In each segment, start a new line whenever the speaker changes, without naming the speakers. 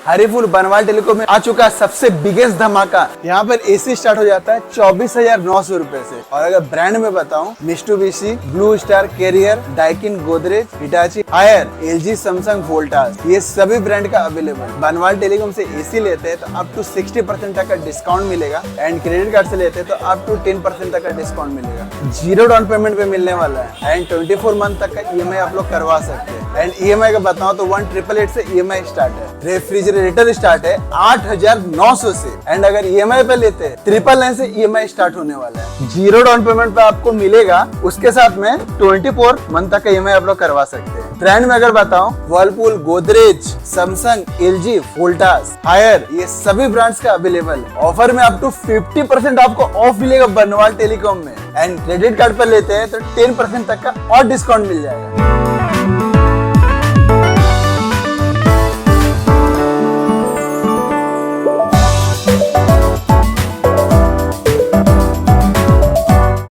हरिपुर बनवाल टेलीकॉम में आ चुका है सबसे बिगेस्ट धमाका। यहाँ पर एसी स्टार्ट हो जाता है 24,900 रुपए से। और अगर ब्रांड में बताऊं, Mitsubishi, Blue Star, Carrier, Daikin, Godrej, Hitachi, Haier, LG, Samsung, Voltas, ये सभी ब्रांड का अवेलेबल। बनवाल टेलीकॉम से एसी लेते हैं तो अप टू 60% तक का डिस्काउंट मिलेगा एंड क्रेडिट कार्ड से लेते हैं तो अप टू 10% तक का डिस्काउंट मिलेगा। 0 डाउन पेमेंट पे मिलने वाला है एंड 24 मंथ तक का EMI आप लोग करवा सकते हैं। एंड EMI का बताओ तो 1888 से EMI स्टार्ट है। रेफ्रिजरेटर स्टार्ट है 8,900 से एंड अगर EMI पे लेते हैं 999 से EMI स्टार्ट होने वाला है। 0 डाउन पेमेंट पे आपको मिलेगा, उसके साथ में 24 मंथ तक का EMI आप लोग करवा सकते हैं। ब्रांड में अगर बताऊं, Whirlpool, Godrej, Samsung, LG, Voltas, Haier, ये सभी ब्रांड्स का अवेलेबल है। ऑफर में अप टू 50% आपको ऑफ मिलेगा बनवाल टेलीकॉम में एंड क्रेडिट कार्ड पर लेते हैं तो 10% तक का और डिस्काउंट मिल जाएगा।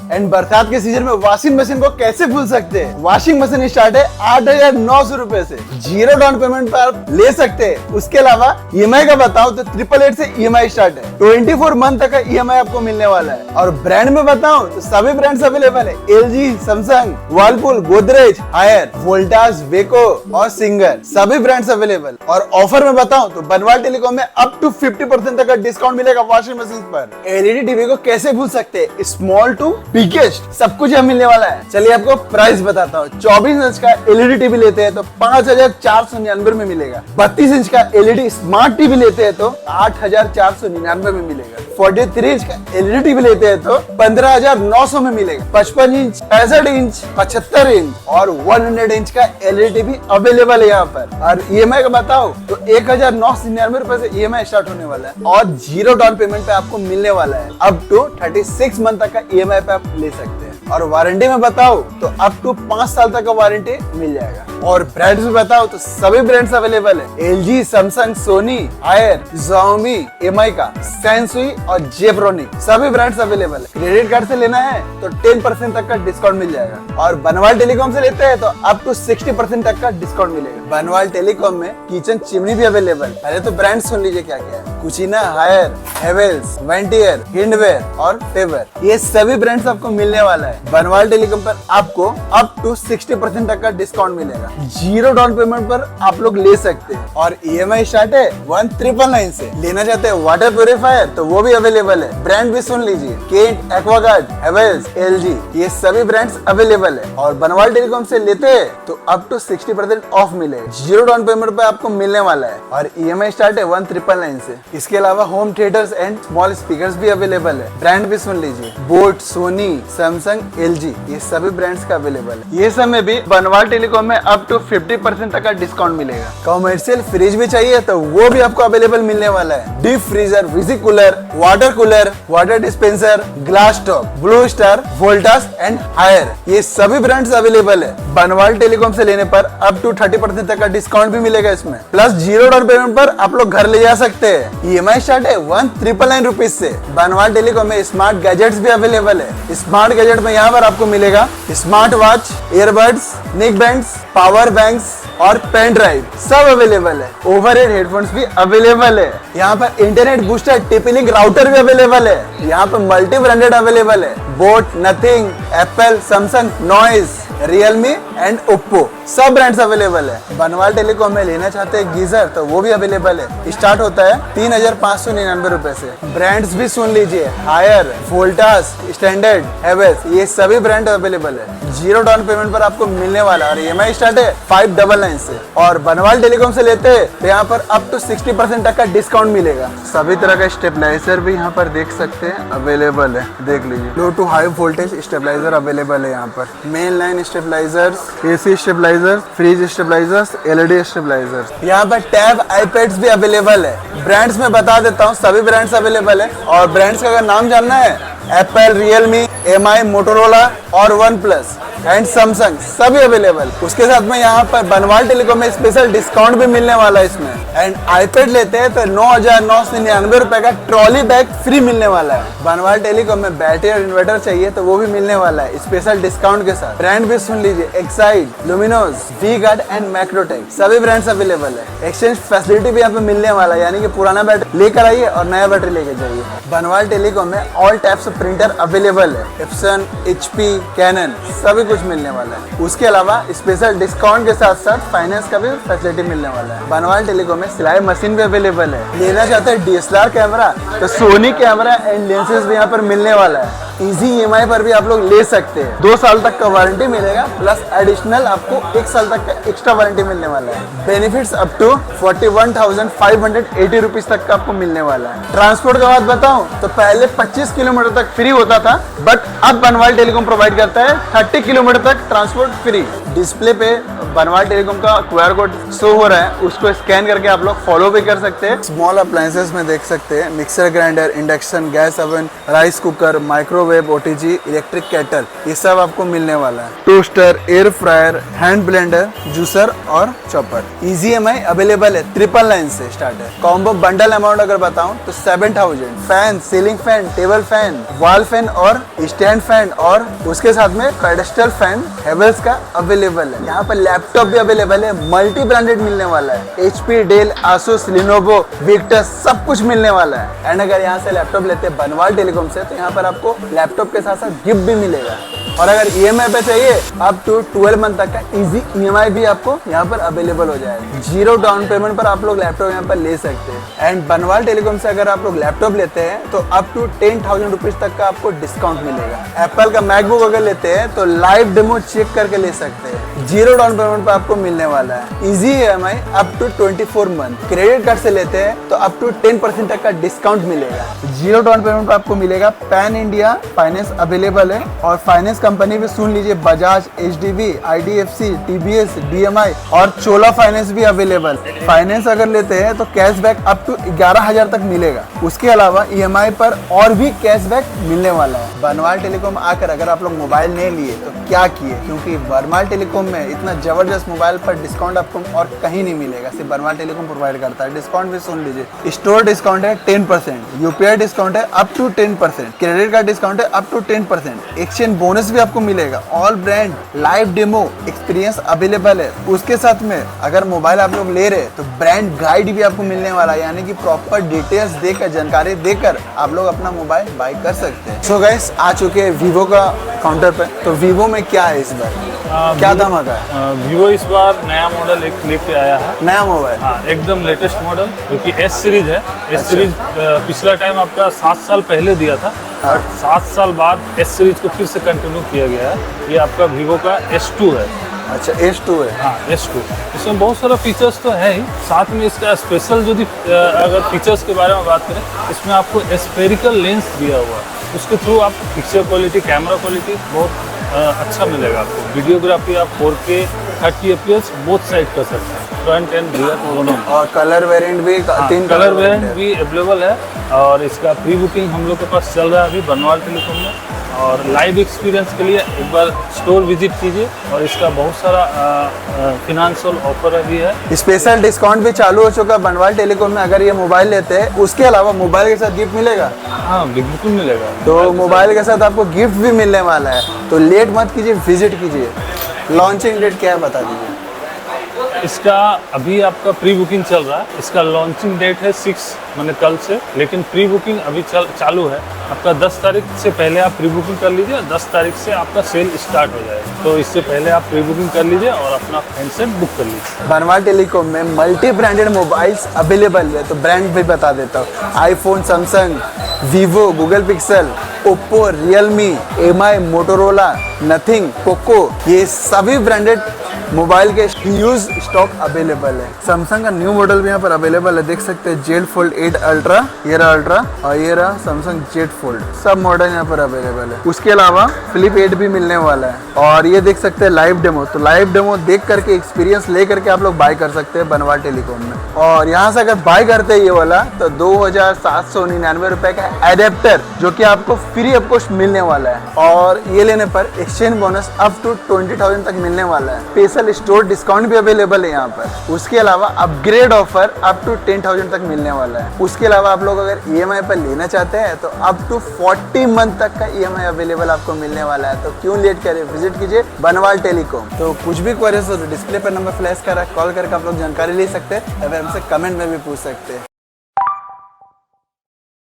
एंड बरसात के सीजन में वॉशिंग मशीन को कैसे भूल सकते हैं। वॉशिंग मशीन स्टार्ट है 8,900 रुपए से। 0 डाउन पेमेंट पर आप ले सकते हैं। उसके अलावा EMI का बताओ तो 888 से EMI स्टार्ट है। 24 मंथ तक का EMI आपको मिलने वाला है। और ब्रांड में बताऊं तो सभी ब्रांड्स अवेलेबल है। LG, Samsung, Whirlpool, Godrej, Haier, Voltas, वेको और सिंगर, सभी ब्रांड्स अवेलेबल। और ऑफर में बताऊं तो बनवाल टेलीकॉम में अप टू 50% तक का डिस्काउंट मिलेगा वॉशिंग मशीन पर। LED टीवी को कैसे भूल सकते हैं। स्मॉल टू बिगेस्ट सब कुछ यहाँ मिलने वाला है। चलिए आपको प्राइस बताता हूँ। 24 इंच का LED टीवी लेते हैं तो 5,499 में मिलेगा। 32 इंच का LED स्मार्ट टीवी लेते हैं तो 8,499 में मिलेगा। 43 इंच का LED टीवी लेते हैं तो 15,900 में मिलेगा। 55 इंच, 65 इंच, 75 इंच और 100 इंच का LED टीवी अवेलेबल है यहाँ पर। और EMI का बताओ तो 1,999 रुपए से EMI स्टार्ट होने वाला है और 0 डाउन पेमेंट पे आपको मिलने वाला है। अप टू 36 मंथ तक का EMI पे आप ले सकते हैं। और वारंटी में बताओ तो अप टू 5 साल तक का वारंटी मिल जाएगा। और ब्रांड्स में बताओ तो सभी ब्रांड्स अवेलेबल है। LG, Samsung, Sony, Haier, Xiaomi, MI का, सैनसुई और जेब्रोनिक, सभी ब्रांड्स अवेलेबल है। क्रेडिट कार्ड से लेना है तो 10% तक का डिस्काउंट मिल जाएगा। और बनवाल टेलीकॉम से लेते हैं तो अप टू 60% तक का डिस्काउंट मिलेगा। बनवाल टेलीकॉम में किचन चिमनी भी अवेलेबल। पहले तो ब्रांड सुन लीजिए क्या क्या है। कुचिना, हायर, हेवेल्स, वेंटियर, हिंडवेयर और फेवर, ये सभी ब्रांड्स आपको मिलने वाला है। बनवाल टेलीकॉम पर आपको अप टू 60% तक का डिस्काउंट मिलेगा। 0 डाउन पेमेंट पर आप लोग ले सकते हैं। और EMI स्टार्ट है 1,999 से। लेना चाहते हैं वाटर प्यूरिफायर तो वो भी अवेलेबल है। ब्रांड भी सुन लीजिए, केंट, एक्वागार्ड, हेवेल्स, LG, ये सभी ब्रांड्स अवेलेबल है। और बनवाल टेलीकॉम से लेते हैं तो अप टू 60% ऑफ मिलेगा। 0 डाउन पेमेंट पे आपको मिलने वाला है और EMI स्टार्ट है 1,999 से। इसके अलावा home theatres and small speakers भी अवेलेबल है। ब्रांड भी सुन लीजिए, बोट, सोनी, सैमसंग, LG, ये सभी ब्रांड्स का अवेलेबल है। ये सब में भी बनवाल टेलीकॉम में अप टू 50% तक का डिस्काउंट मिलेगा। कमर्शियल फ्रिज भी चाहिए तो वो भी आपको अवेलेबल मिलने वाला है। Deep freezer, visi cooler, water dispenser, glass top, Blue Star, Voltas and Haier, ये सभी ब्रांड्स अवेलेबल है। बनवाल टेलीकॉम से लेने पर अप टू 30% तक का डिस्काउंट भी मिलेगा इसमें। प्लस 0 डाउन पेमेंट पर आप लोग घर ले जा सकते हैं। EMI स्टार्ट है 1,999 रुपीज से। बनवाल टेलीकॉम में स्मार्ट गैजेट्स भी अवेलेबल है। स्मार्ट गैजेट में यहाँ पर आपको मिलेगा स्मार्ट वॉच, ईयरबड्स, नेक बैंड्स, पावर बैंक्स और पेन ड्राइव, सब अवेलेबल है। ओवरहेड हेडफोन्स भी अवेलेबल है। यहाँ पर इंटरनेट बूस्टर, TP-Link राउटर भी अवेलेबल है। यहाँ पर मल्टी ब्रांडेड अवेलेबल है। Boat, nothing, Apple, Samsung, noise, Realme and Oppo, सब ब्रांड्स अवेलेबल है। बनवाल टेलीकॉम में लेना चाहते हैं गीजर तो वो भी अवेलेबल है। स्टार्ट होता है 3,599 रुपए से। ब्रांड्स भी सुन लीजिए, हायर, वोल्टास, स्टैंडर्ड, हेवेल्स, ये सभी ब्रांड अवेलेबल है। 0 डाउन पेमेंट पर आपको मिलने वाला और EMI स्टार्ट है 599 से। और बनवाल टेलीकॉम से लेते हैं तो यहाँ पर अप टू 60% तक का डिस्काउंट मिलेगा। सभी तरह का स्टेबलाइजर भी यहाँ पर देख सकते हैं अवेलेबल है, देख लीजिए। Low to high voltage stabilizer available है यहाँ पर। Main line stabilizers, AC stabilizers, fridge stabilizers, LED stabilizers, यहाँ पर टैब, iPads भी अवेलेबल है। ब्रांड्स में बता देता हूँ, सभी ब्रांड्स अवेलेबल है। और ब्रांड्स का अगर नाम जानना है एप्पल, रियलमी, एमआई, मोटोरोला और वन प्लस एंड सैमसंग सभी अवेलेबल। उसके साथ में यहाँ पर बनवाल टेलीकॉम में स्पेशल डिस्काउंट भी मिलने वाला है इसमें। एंड आईपैड लेते हैं तो 9,999 रुपए का ट्रॉली बैग फ्री मिलने वाला है। बनवाल टेलीकॉम में बैटरी और इन्वर्टर चाहिए तो वो भी मिलने वाला है स्पेशल डिस्काउंट के साथ। ब्रांड भी सुन लीजिए, एक्साइड, लुमिनोस, वी गार्ड एंड मैक्रोटेक सभी ब्रांड्स अवेलेबल है। एक्सचेंज फैसिलिटी भी यहाँ पे मिलने वाला है, यानी कि पुराना बैटरी लेकर आइए और नया बैटरी लेके जाइए। बनवाल टेलीकॉम में all types of printer available है, एप्सन, HP, कैनन सभी कुछ मिलने वाला है। उसके अलावा स्पेशल डिस्काउंट के साथ साथ फाइनेंस का भी फैसिलिटी मिलने वाला है। बनवाल टेलीकॉम में सिलाई मशीन भी अवेलेबल है। लेना चाहते हैं DSLR कैमरा तो सोनी कैमरा एंड लेंसेज भी यहाँ पर मिलने वाला है। इजी EMI पर भी आप लोग ले सकते हैं। 2 साल तक का वारंटी मिलेगा प्लस एडिशनल आपको 1 साल तक का एक्स्ट्रा वारंटी मिलने वाला है। बेनिफिट्स अप टू 41,580 रुपीज तक का आपको मिलने वाला है। ट्रांसपोर्ट का बात बताऊं तो पहले 25 किलोमीटर तक फ्री होता था, बट अब बनवाल टेलीकॉम प्रोवाइड करता है 30 किलोमीटर तक ट्रांसपोर्ट फ्री। डिस्प्ले पे बनवाल टेलीकॉम का QR कोड शो हो रहा है, उसको स्कैन करके आप लोग फॉलो भी कर सकते हैं। स्मॉल अप्लायंसेस में देख सकते हैं mixer grinder, induction, gas oven, rice cooker, microwave, OTG, electric kettle ये सब आपको मिलने वाला है। Toaster, air fryer, hand blender, juicer और चॉपर। इजी EMI अवेलेबल है, 999 से स्टार्ट है। कॉम्बो बंडल अमाउंट अगर बताऊं तो 7,000। Fan, ceiling fan, table fan, wall fan और स्टैंड फैन और उसके साथ में पेडेस्टल फैन हेवेल्स का अवेलेबल है। यहाँ पर लैपटॉप भी अवेलेबल है, मल्टी ब्रांडेड मिलने वाला है। HP, Dell, Asus, Lenovo, Victus सब कुछ मिलने वाला है। एंड अगर यहाँ से लैपटॉप लेते हैं बनवाल टेलीकॉम से तो यहाँ पर आपको लैपटॉप के साथ साथ गिफ्ट भी मिलेगा। और अगर EMI पे चाहिए अप टू 12 मंथ तक का इजी EMI भी आपको यहाँ पर अवेलेबल हो जाएगा। 0 डाउन पेमेंट पर आप लोग लैपटॉप यहाँ पर ले सकते हैं। एंड बनवाल टेलीकॉम से अगर आप लोग लैपटॉप लेते हैं तो अप टू 10,000 रुपीज तक का आपको डिस्काउंट मिलेगा। एप्पल का मैकबुक अगर लेते हैं तो लाइव डेमो चेक करके ले सकते हैं। 0 डाउन पेमेंट पर आपको मिलने वाला है। Easy EMI up to 24 month. Credit card से लेते हैं तो अप टू 10% तक का डिस्काउंट मिलेगा। 0 डाउन पेमेंट पर आपको मिलेगा। पैन इंडिया फाइनेंस अवेलेबल है और फाइनेंस कंपनी भी सुन लीजिए, Bajaj, HDB, IDFC, TBS, DMI और चोला फाइनेंस भी अवेलेबल। फाइनेंस अगर लेते हैं तो कैशबैक अप टू 11,000 तक मिलेगा। उसके अलावा EMI पर और भी कैशबैक मिलने वाला है। बनवाल टेलीकॉम आकर अगर आप लोग मोबाइल नहीं लिए तो क्या किए, क्योंकि बनवाल टेलीकॉम में इतना जबरदस्त मोबाइल पर डिस्काउंट आपको और कहीं नहीं मिलेगा, सिर्फ बनवाल टेलीकॉम प्रोवाइड करता है। डिस्काउंट भी सुन लीजिए, स्टोर डिस्काउंट है 10%, UPI डिस्काउंट है up to 10%, credit card discount है अप टू 10%, एक्सचेंज बोनस भी आपको मिलेगा। All brand live demo experience available है। उसके साथ में अगर मोबाइल आप लोग ले रहे तो ब्रांड गाइड भी आपको मिलने वाला है, यानी कि प्रॉपर डिटेल्स देकर, जानकारी देकर आप लोग अपना मोबाइल बाय कर सकते हैं। सो गाइस आ चुके हैं वीवो का काउंटर पे। तो वीवो में क्या है इस बार, क्या धमाका है?
वीवो इस बार नया मॉडल एक लेके आया है।
नया मोबाइल,
हाँ एकदम लेटेस्ट मॉडल, जो कि S सीरीज है। S सीरीज पिछला टाइम आपका 7 साल पहले दिया था और 7 साल बाद S सीरीज को फिर से कंटिन्यू किया गया है। ये आपका वीवो का S2 है।
अच्छा S2 है।
हाँ S2। इसमें बहुत सारा फीचर्स तो है ही, साथ में इसका स्पेशल यदि अगर फीचर्स के बारे में बात करें, इसमें आपको स्फेरिकल लेंस दिया हुआ है। उसके थ्रू आप पिक्चर क्वालिटी, कैमरा क्वालिटी बहुत अच्छा मिलेगा आपको। वीडियोग्राफी आप 4K 30 FPS बोथ साइड कर सकते हैं, फ्रंट एंड रियर दोनों।
और कलर वेरिएंट भी, 3
कलर वेरिएंट भी अवेलेबल है। और इसका प्री बुकिंग हम लोग के पास चल रहा है अभी बनवाल टेलीकॉम में। और लाइव एक्सपीरियंस के लिए एक बार स्टोर विजिट कीजिए। और इसका बहुत सारा फिनेंशियल ऑफर अभी है।
स्पेशल डिस्काउंट भी चालू हो चुका है बनवाल टेलीकॉम में। अगर ये मोबाइल लेते हैं उसके अलावा मोबाइल के साथ गिफ्ट मिलेगा।
हाँ बिल्कुल मिलेगा।
तो मोबाइल के साथ आपको गिफ्ट भी मिलने वाला है, तो लेट मत कीजिए, विजिट कीजिए। लॉन्चिंग डेट क्या है बता दीजिए।
इसका अभी आपका प्री बुकिंग चल रहा है। इसका लॉन्चिंग डेट है 6 मैंने कल से, लेकिन प्री बुकिंग अभी चालू है। आपका 10 तारीख से पहले आप प्री बुकिंग कर लीजिए, 10 तारीख से आपका सेल स्टार्ट हो जाएगा। तो इससे पहले आप प्री बुकिंग कर लीजिए और अपना हैंडसेट बुक कर लीजिए।
बनवाल टेलीकॉम में मल्टी ब्रांडेड मोबाइल्स अवेलेबल है, तो ब्रांड भी बता देता हूँ। IPhone, Samsung, Vivo, Google pixel, Oppo, Realme, MI, Motorola, nothing, Poco, ये सभी ब्रांडेड मोबाइल के यूज स्टॉक अवेलेबल है। सैमसंग का न्यू मॉडल भी यहाँ पर अवेलेबल है, देख सकते हैं जेड फोल्ड 8 अल्ट्रा, ये रहा अल्ट्रा और ये रहा सैमसंग जेड फोल्ड, सब मॉडल यहाँ पर अवेलेबल है। उसके अलावा फ्लिप 8 भी मिलने वाला है। और ये देख सकते हैं लाइव डेमो, तो लाइव डेमो देख करके एक्सपीरियंस ले करके आप लोग बाय कर सकते हैं बनवाल टेलीकॉम में। और यहाँ से अगर बाय करते हैं ये वाला तो 2799 रुपए का एडेप्टर जो कि आपको फ्री ऑफ कॉस्ट मिलने वाला है। और ये लेने पर एक्सचेंज बोनस अप टू 20,000 तक मिलने वाला है। स्पेशल स्टोर डिस्काउंट भी अवेलेबल है यहाँ पर। उसके अलावा अपग्रेड ऑफर अप टू 10,000 तक मिलने वाला है। उसके अलावा आप लोग अगर EMI पर लेना चाहते हैं तो अप टू 40 मंथ तक का EMI अवेलेबल आपको मिलने वाला है। तो क्यों लेट करें, विजिट कीजिए बनवाल टेलीकॉम। तो कुछ भी क्वेरीज हो तो डिस्प्ले पर नंबर फ्लैश कर रहा है, कॉल करके आप लोग जानकारी ले सकते हैं, या फिर हमसे कमेंट में भी पूछ सकते हैं।